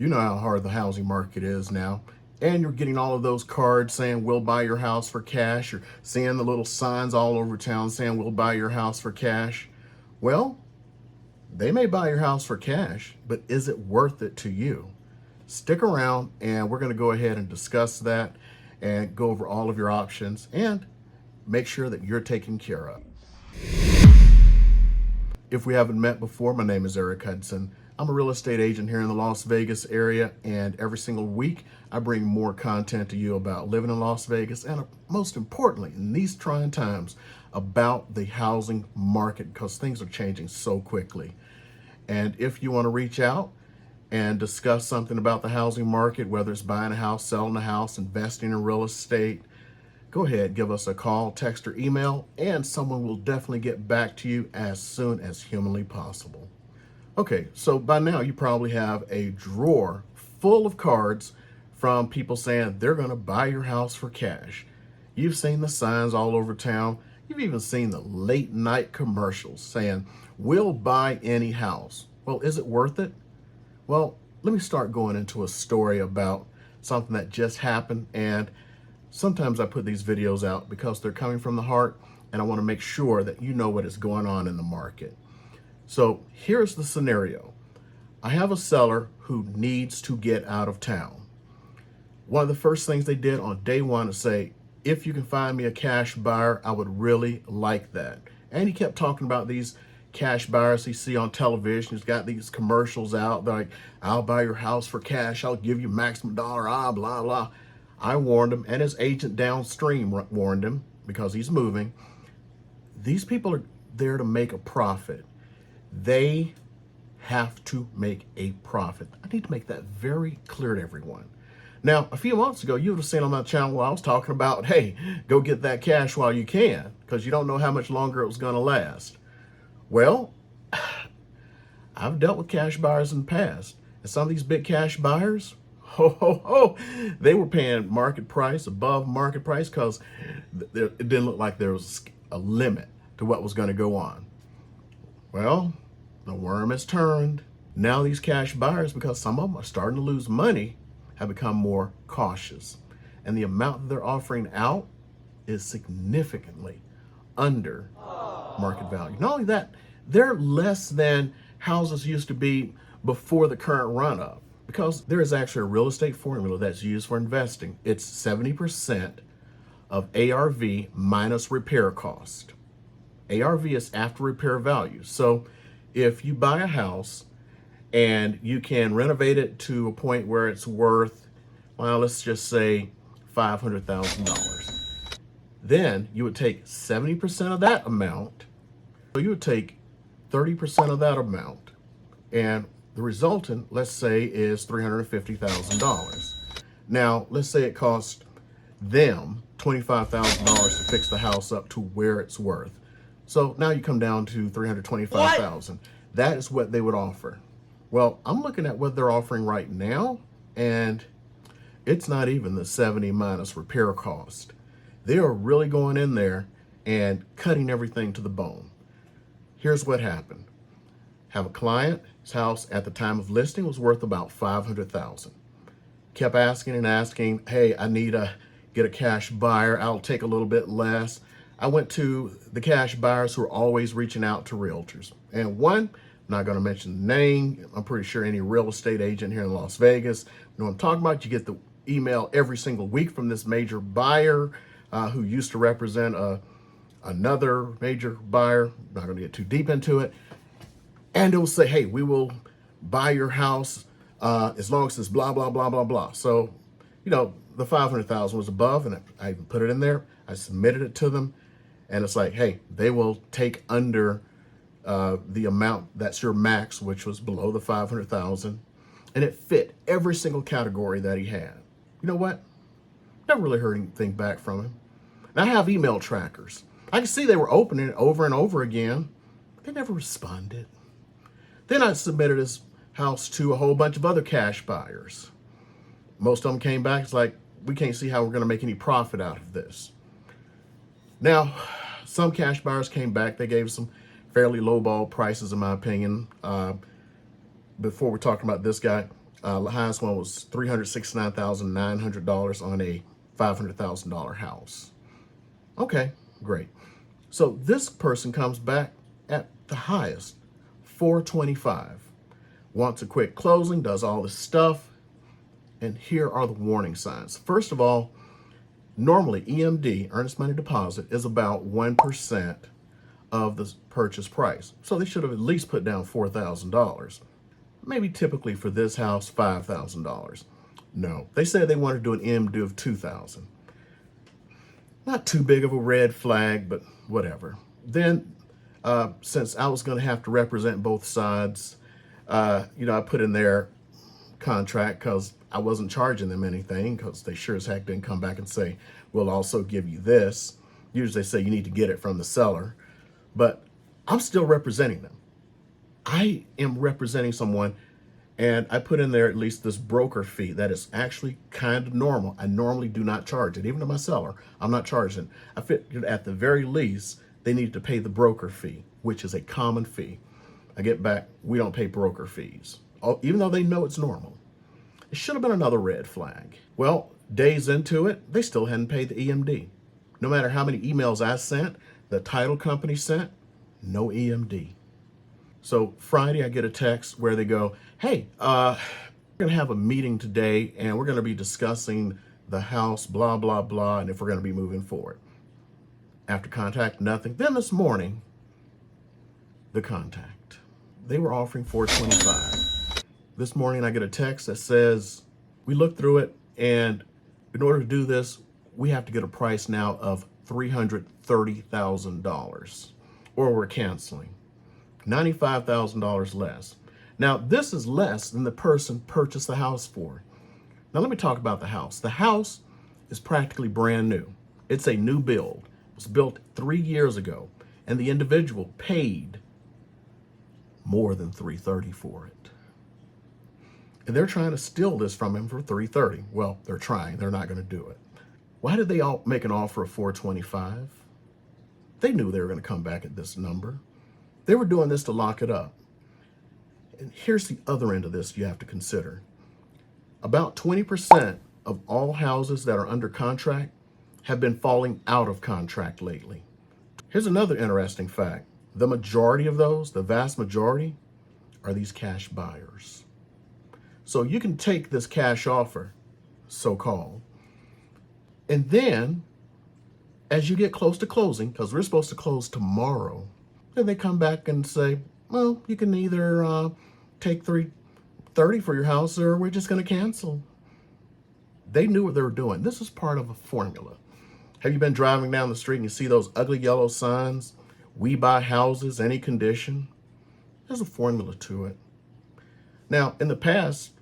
You know how hard the housing market is now. And you're getting all of those cards saying, we'll buy your house for cash. You're seeing the little signs all over town saying, we'll buy your house for cash. Well, they may buy your house for cash, but is it worth it to you? Stick around and we're going to go ahead and discuss that and go over all of your options and make sure that you're taken care of. If we haven't met before, my name is Hudson. I'm a real estate agent here in the Las Vegas area, and every single week I bring more content to you about living in Las Vegas and most importantly, in these trying times, about the housing market because things are changing so quickly. And if you want to reach out and discuss something about the housing market, whether it's buying a house, selling a house, investing in real estate, go ahead, give us a call, text, or email, and someone will definitely get back to you as soon as humanly possible. Okay, so by now you probably have a drawer full of cards from people saying they're going to buy your house for cash. You've seen the signs all over town. You've even seen the late night commercials saying, we'll buy any house. Well, is it worth it? Well, let me start going into a story about something that just happened. And sometimes I put these videos out because they're coming from the heart and I want to make sure that you know what is going on in the market. So here's the scenario. I have a seller who needs to get out of town. One of the first things they did on day one is say, if you can find me a cash buyer, I would really like that. And he kept talking about these cash buyers he see on television. He's got these commercials out. They're like, I'll buy your house for cash. I'll give you maximum dollar, blah, blah. I warned him, and his agent downstream warned him because he's moving. These people are there to make a profit. They have to make a profit. I need to make that very clear to everyone. Now, a few months ago, you would have seen on my channel where I was talking about, hey, go get that cash while you can, because you don't know how much longer it was going to last. Well, I've dealt with cash buyers in the past, and some of these big cash buyers, they were paying market price, above market price, because it didn't look like there was a limit to what was going to go on. Well, the worm has turned. Now these cash buyers, because some of them are starting to lose money, have become more cautious. And the amount that they're offering out is significantly under market value. Not only that, they're less than houses used to be before the current run-up, because there is actually a real estate formula that's used for investing. It's 70% of ARV minus repair cost. ARV is after repair value. So if you buy a house and you can renovate it to a point where it's worth, well, let's just say $500,000, then you would take 70% of that amount. So you would take 30% of that amount, and the resultant, let's say, is $350,000. Now, let's say it cost them $25,000 to fix the house up to where it's worth. So now you come down to $325,000. That is what they would offer. Well, I'm looking at what they're offering right now, and it's not even the 70 minus repair cost. They are really going in there and cutting everything to the bone. Here's what happened. Have a client, his house at the time of listing was worth about $500,000. Kept asking and asking, hey, I need to get a cash buyer. I'll take a little bit less. I went to the cash buyers who are always reaching out to realtors. And one, I'm not going to mention the name. I'm pretty sure any real estate agent here in Las Vegas, you know what I'm talking about. You get the email every single week from this major buyer who used to represent another major buyer. I'm not going to get too deep into it. And it will say, hey, we will buy your house as long as it's blah, blah, blah, blah, blah. So, you know, the $500,000 was above, and I even put it in there. I submitted it to them. And it's like, hey, they will take under the amount that's your max, which was below the $500,000. And it fit every single category that he had. You know what? Never really heard anything back from him. And I have email trackers. I can see they were opening it over and over again. But they never responded. Then I submitted his house to a whole bunch of other cash buyers. Most of them came back. It's like, we can't see how we're going to make any profit out of this. Now, some cash buyers came back. They gave some fairly lowball prices, in my opinion. Before we're talking about this guy, The highest one was $369,900 on a $500,000 house. Okay, great. So this person comes back at the highest, 425. Wants a quick closing, does all this stuff. And here are the warning signs. First of all, normally EMD, earnest money deposit, is about 1% of the purchase price. So they should have at least put down $4,000. Maybe typically for this house, $5,000. No, they said they wanted to do an EMD of $2,000. Not too big of a red flag, but whatever. Then, since I was going to have to represent both sides, I put in their contract because I wasn't charging them anything, because they sure as heck didn't come back and say, we'll also give you this. Usually they say you need to get it from the seller, but I'm still representing them. I am representing someone, and I put in there at least this broker fee that is actually kind of normal. I normally do not charge it. Even to my seller, I'm not charging. I figured at the very least, they needed to pay the broker fee, which is a common fee. I get back, we don't pay broker fees, even though they know it's normal. It should have been another red flag. Well, days into it, they still hadn't paid the EMD. No matter how many emails I sent, the title company sent, no EMD. So Friday, I get a text where they go, hey, we're going to have a meeting today, and we're going to be discussing the house, blah, blah, blah, and if we're going to be moving forward. After contact, nothing. Then this morning, the contact. They were offering $425. This morning, I get a text that says, we looked through it, and in order to do this, we have to get a price now of $330,000, or we're canceling. $95,000 less. Now, this is less than the person purchased the house for. Now, let me talk about the house. The house is practically brand new. It's a new build. It was built 3 years ago, and the individual paid more than $330,000 for it. And they're trying to steal this from him for $330,000. Well, they're trying. They're not going to do it. Why did they all make an offer of $425,000? They knew they were going to come back at this number. They were doing this to lock it up. And here's the other end of this you have to consider. About 20% of all houses that are under contract have been falling out of contract lately. Here's another interesting fact. The majority of those, the vast majority, are these cash buyers. So you can take this cash offer, so-called, and then as you get close to closing, because we're supposed to close tomorrow, then they come back and say, well, you can either take $330,000 for your house, or we're just going to cancel. They knew what they were doing. This is part of a formula. Have you been driving down the street and you see those ugly yellow signs? We buy houses, any condition. There's a formula to it. Now, in the past,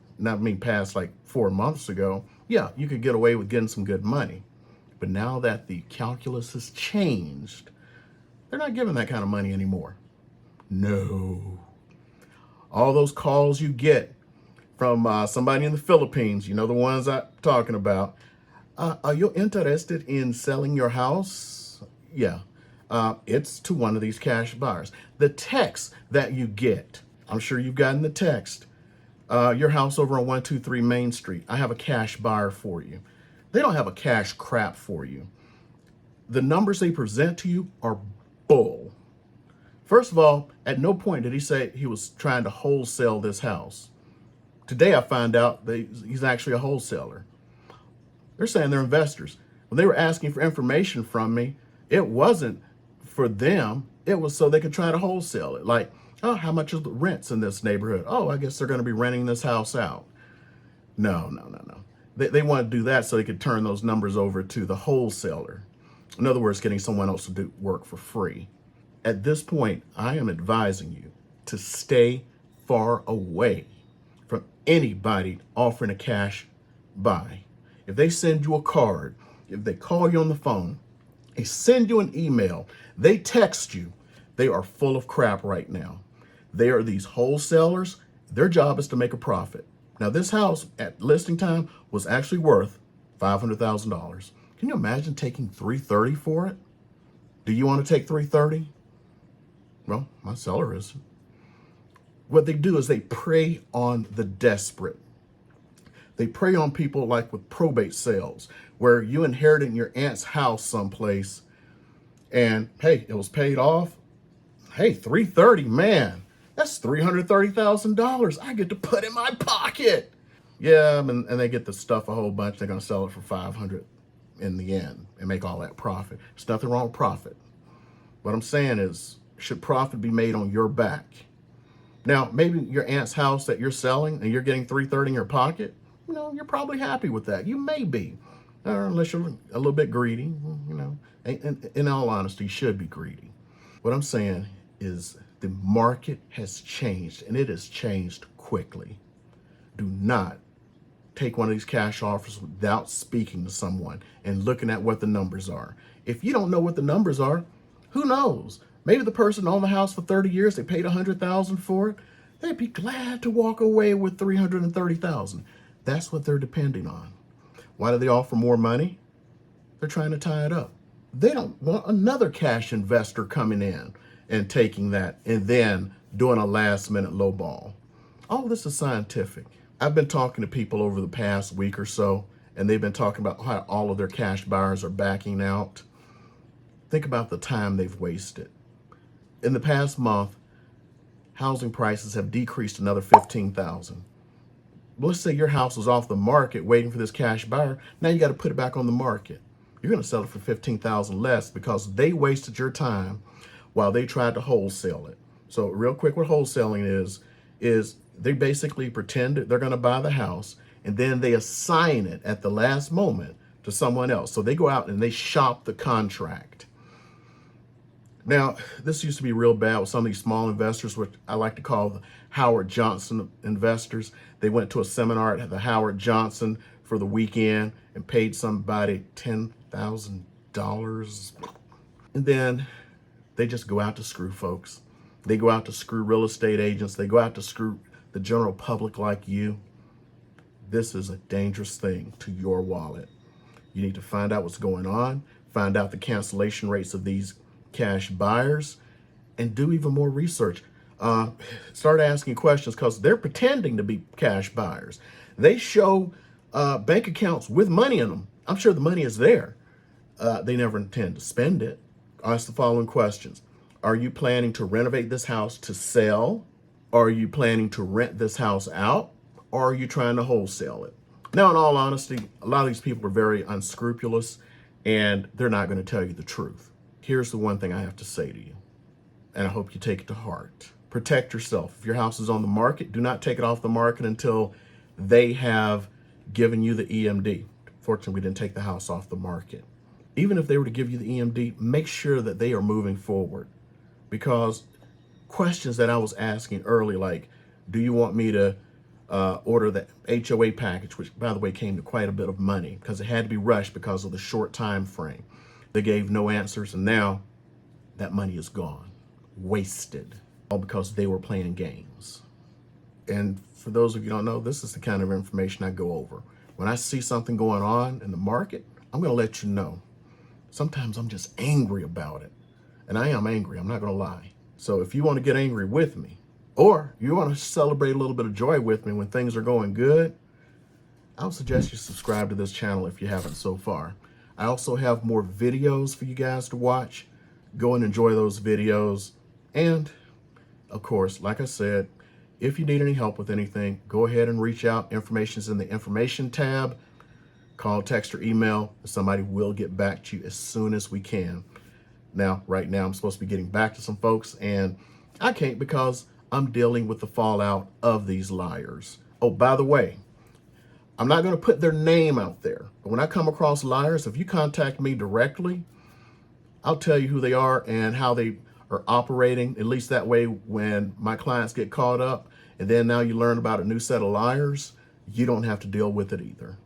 past like 4 months ago, yeah, you could get away with getting some good money. But now that the calculus has changed, they're not giving that kind of money anymore. No. All those calls you get from somebody in the Philippines, you know the ones I'm talking about. Are you interested in selling your house? Yeah. It's to one of these cash buyers. The text that you get, I'm sure you've gotten the text. Your house over on 123 Main Street. I have a cash buyer for you. They don't have a cash crap for you. The numbers they present to you are bull. First of all, at no point did he say he was trying to wholesale this house. Today I find out that he's actually a wholesaler. They're saying they're investors. When they were asking for information from me, it wasn't for them. It was so they could try to wholesale it. Like, oh, how much are the rents in this neighborhood? Oh, I guess they're going to be renting this house out. No. They want to do that so they could turn those numbers over to the wholesaler. In other words, getting someone else to do work for free. At this point, I am advising you to stay far away from anybody offering a cash buy. If they send you a card, if they call you on the phone, they send you an email, they text you, they are full of crap right now. They are these wholesalers. Their job is to make a profit. Now, this house at listing time was actually worth $500,000. Can you imagine taking $330,000 for it? Do you want to take $330,000? Well, my seller is. What they do is they prey on the desperate. They prey on people like with probate sales, where you inherited your aunt's house someplace and hey, it was paid off. Hey, 330, man, that's $330,000 I get to put in my pocket. Yeah, and they get the stuff a whole bunch. They're gonna sell it for 500 in the end and make all that profit. There's nothing wrong with profit. What I'm saying is, should profit be made on your back? Now, maybe your aunt's house that you're selling and you're getting 330 in your pocket, you're probably happy with that. You may be, unless you're a little bit greedy, in all honesty, you should be greedy. What I'm saying is the market has changed, and it has changed quickly. Do not take one of these cash offers without speaking to someone and looking at what the numbers are. If you don't know what the numbers are, who knows? Maybe the person owned the house for 30 years, they paid $100,000 for it. They'd be glad to walk away with $330,000. That's what they're depending on. Why do they offer more money? They're trying to tie it up. They don't want another cash investor coming in and taking that and then doing a last minute lowball. All this is scientific. I've been talking to people over the past week or so, and they've been talking about how all of their cash buyers are backing out. Think about the time they've wasted. In the past month, housing prices have decreased another 15,000. Let's say your house was off the market waiting for this cash buyer. Now you got to put it back on the market. You're going to sell it for 15,000 less because they wasted your time while they tried to wholesale it. So real quick, what wholesaling is they basically pretend that they're going to buy the house and then they assign it at the last moment to someone else. So they go out and they shop the contract. Now, this used to be real bad with some of these small investors, which I like to call the Howard Johnson investors. They went to a seminar at the Howard Johnson for the weekend and paid somebody $10,000. And then they just go out to screw folks. They go out to screw real estate agents. They go out to screw the general public like you. This is a dangerous thing to your wallet. You need to find out what's going on, find out the cancellation rates of these cash buyers, and do even more research. Start asking questions because they're pretending to be cash buyers. They show bank accounts with money in them. I'm sure the money is there. They never intend to spend it. Ask the following questions. Are you planning to renovate this house to sell? Are you planning to rent this house out? Or are you trying to wholesale it? Now, in all honesty, a lot of these people are very unscrupulous and they're not going to tell you the truth. Here's the one thing I have to say to you, and I hope you take it to heart. Protect yourself. If your house is on the market, do not take it off the market until they have given you the EMD. Fortunately, we didn't take the house off the market. Even if they were to give you the EMD, make sure that they are moving forward. Because questions that I was asking early, like, do you want me to order the HOA package, which, by the way, came to quite a bit of money because it had to be rushed because of the short time frame. They gave no answers, and now that money is gone, wasted, all because they were playing games. And for those of you who don't know, this is the kind of information I go over. When I see something going on in the market, I'm going to let you know. Sometimes I'm just angry about it. And I am angry, I'm not going to lie. So if you want to get angry with me, or you want to celebrate a little bit of joy with me when things are going good, I'll suggest you subscribe to this channel if you haven't so far. I also have more videos for you guys to watch. Go and enjoy those videos. And of course, like I said, if you need any help with anything, go ahead and reach out. Information's in the information tab. Call, text, or email. Somebody will get back to you as soon as we can. Now, right now, I'm supposed to be getting back to some folks, and I can't because I'm dealing with the fallout of these liars. Oh, by the way, I'm not going to put their name out there, but when I come across liars, if you contact me directly, I'll tell you who they are and how they are operating. At least that way, when my clients get caught up and then now you learn about a new set of liars, you don't have to deal with it either.